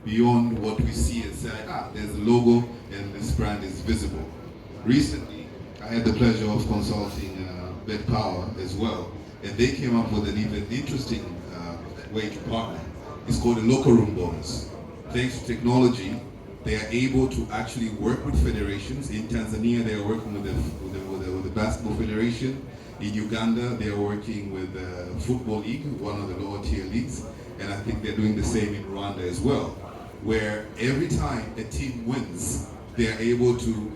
beyond what we see and say, there's a logo and this brand is visible. Recently, I had the pleasure of consulting Power as well, and they came up with an even interesting way to partner. It's called a local room bonus. Thanks to technology, they are able to actually work with federations. In Tanzania, they are working with the basketball federation. In Uganda, they are working with the Football League, one of the lower tier leagues. And I think they're doing the same in Rwanda as well, where every time a team wins, they are able to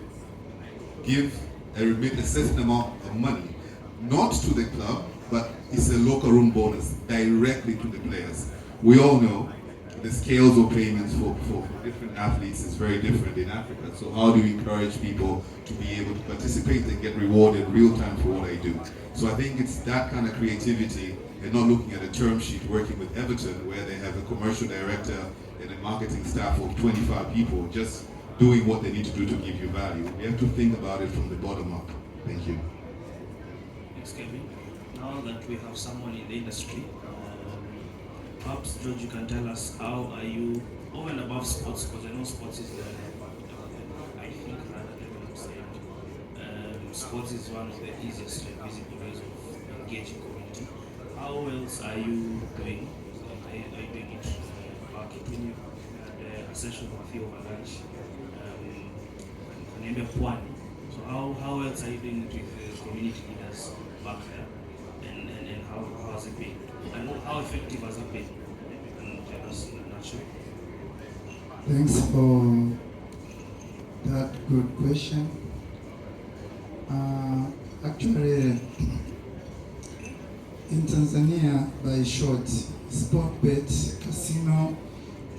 remit a certain amount of money, not to the club, but it's a local room bonus directly to the players. We all know the scales of payments for different athletes is very different in Africa. So how do we encourage people to be able to participate and get rewarded real time for what they do? So I think it's that kind of creativity and not looking at a term sheet working with Everton where they have a commercial director and a marketing staff of 25 people just doing what they need to do to give you value. We have to think about it from the bottom up. Thank you. Thanks, Kevin. Now that we have someone in the industry, perhaps George, you can tell us how are you over and above sports, because I know sports is I think rather than saying sports is one of the easiest and visible ways of engaging community. How else are you doing? Are you doing it? Kampuni had a session with you over lunch. Pwani. So how else are you doing it with the community leaders back there? And how has it been? And how effective has it been? And tell us in a nutshell. Thanks for that good question. Actually, in Tanzania, by short, sport bet, casino,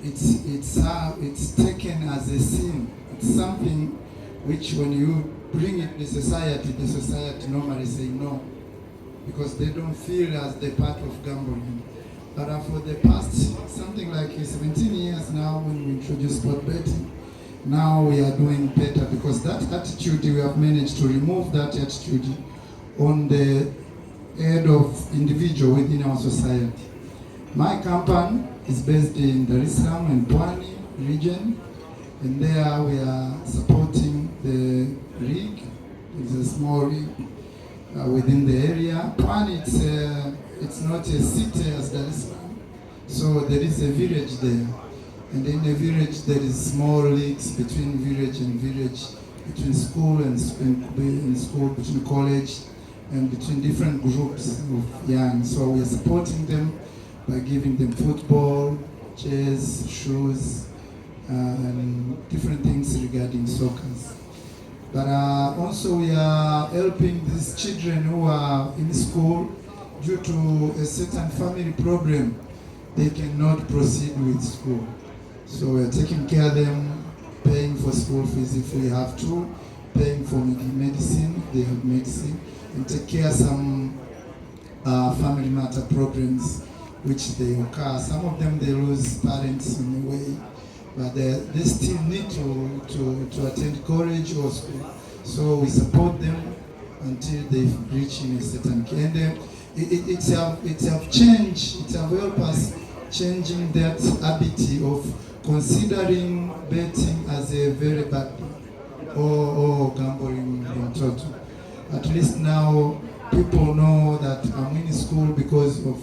it's taken as a sin. It's something which when you bring it to the society normally say no, because they don't feel as the part of gambling. But for the past something like 17 years now, when we introduced sport betting, now we are doing better, because that attitude, we have managed to remove that attitude on the head of individual within our society. My company is based in Dar es Salaam and Pwani region, and there we are supporting the league. It's a small league within the area. Pwani, it's not a city as Dar es Salaam, so there is a village there, and in the village there is small leagues between village and village, between school and school, between college, and between different groups of young. So we are supporting them by giving them football, chairs, shoes, and different things regarding soccer. But also we are helping these children who are in school due to a certain family problem. They cannot proceed with school. So we are taking care of them, paying for school fees if we have to, paying for medicine if they have medicine, and take care of some family matter problems which they occur. Some of them they lose parents in the way, but they still need to attend college or school. So we support them until they reach in a certain age. And it have changed, it have helped us changing that habit of considering betting as a very bad thing or gambling in total. At least now people know that I'm in school because of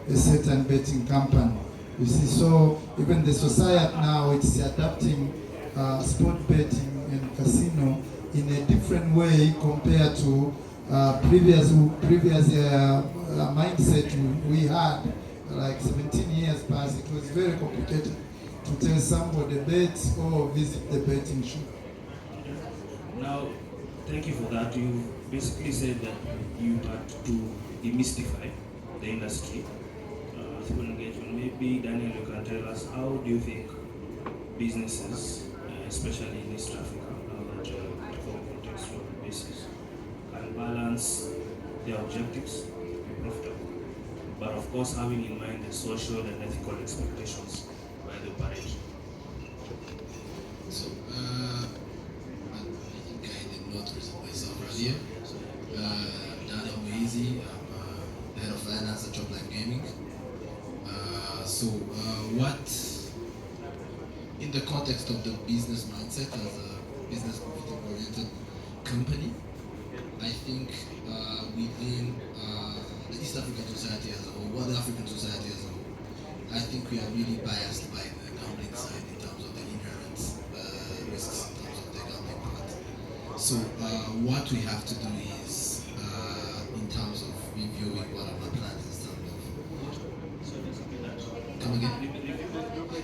a certain betting company. You see, so even the society now it's adapting sport betting and casino in a different way compared to previous mindset we had like 17 years past. It was very complicated to tell somebody bet or visit the betting shop. Now, thank you for that. You basically said that you had to demystify the industry through engagement. Maybe Daniel, you can tell us how do you think businesses, especially in East Africa, now that for contextual basis, can balance their objectives to be profitable, but of course having in mind the social and ethical expectations by the operation. So, I think I did not present myself earlier. Daniel Moizi, I'm head of finance at Top Line Gaming. What in the context of the business mindset as a business oriented company, I think within the East African society as a whole, or the African society as a whole, I think we are really biased by the gambling side in terms of the inherent risks in terms of the gambling part. So what we have to do is, in terms of reviewing what are my plans in terms of, come again?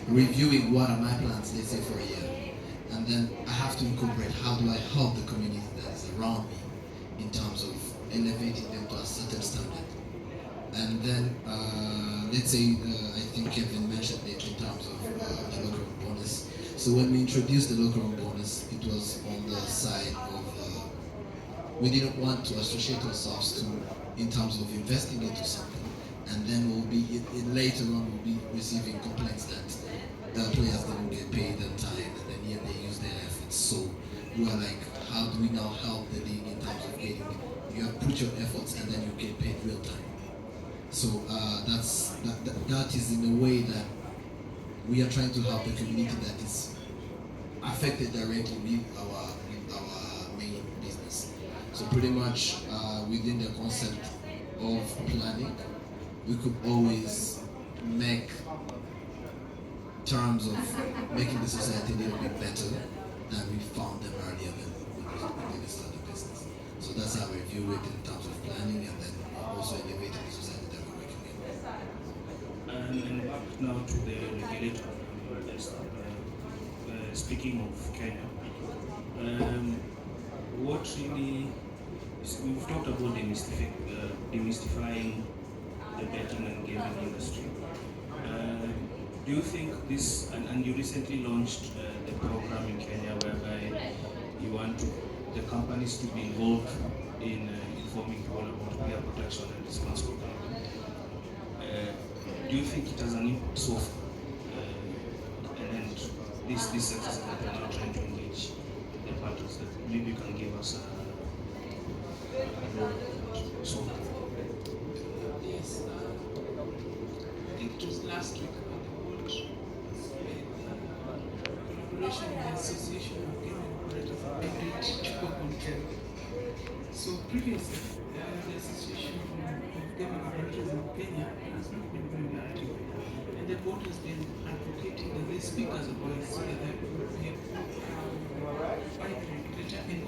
Reviewing what are my plans, let's say for a year. And then I have to incorporate how do I help the community that is around me in terms of elevating them to a certain standard. And then, let's say, I think Kevin mentioned it in terms of the local bonus. So when we introduced the local bonus, it was on the side of, we didn't want to associate ourselves to, in terms of investing into something. And then we'll be, later on, we'll be receiving complaints that the players didn't get paid on time, and then yet they use their efforts. So we are like, how do we now help the league in terms of getting, you have put your efforts and then you get paid real time. So that is in a way that we are trying to help the community that is affected directly with our main business. So pretty much within the concept of planning, we could always make terms of making the society a little bit better than we found them earlier when we started the business. So that's how we view it in terms of planning, and then also elevating the society that we're working in. And back now to the regulator. Speaking of Kenya, what really, we've talked about demystifying the betting and gaming industry. Do you think this, and you recently launched the program in Kenya whereby you want the companies to be involved in informing people about player protection and responsible gambling. Do you think it has an impact so far? And this success that we are now trying to engage the partners, that maybe you can give us a role so far? Yes, I think it was last week on the board collaboration with the Association of Gaming Operators of Kenya. So previously, the Association of Gaming Operators of Kenya has not been very active, and the board has been advocating that they speak as a voice so that they could be by the regulator and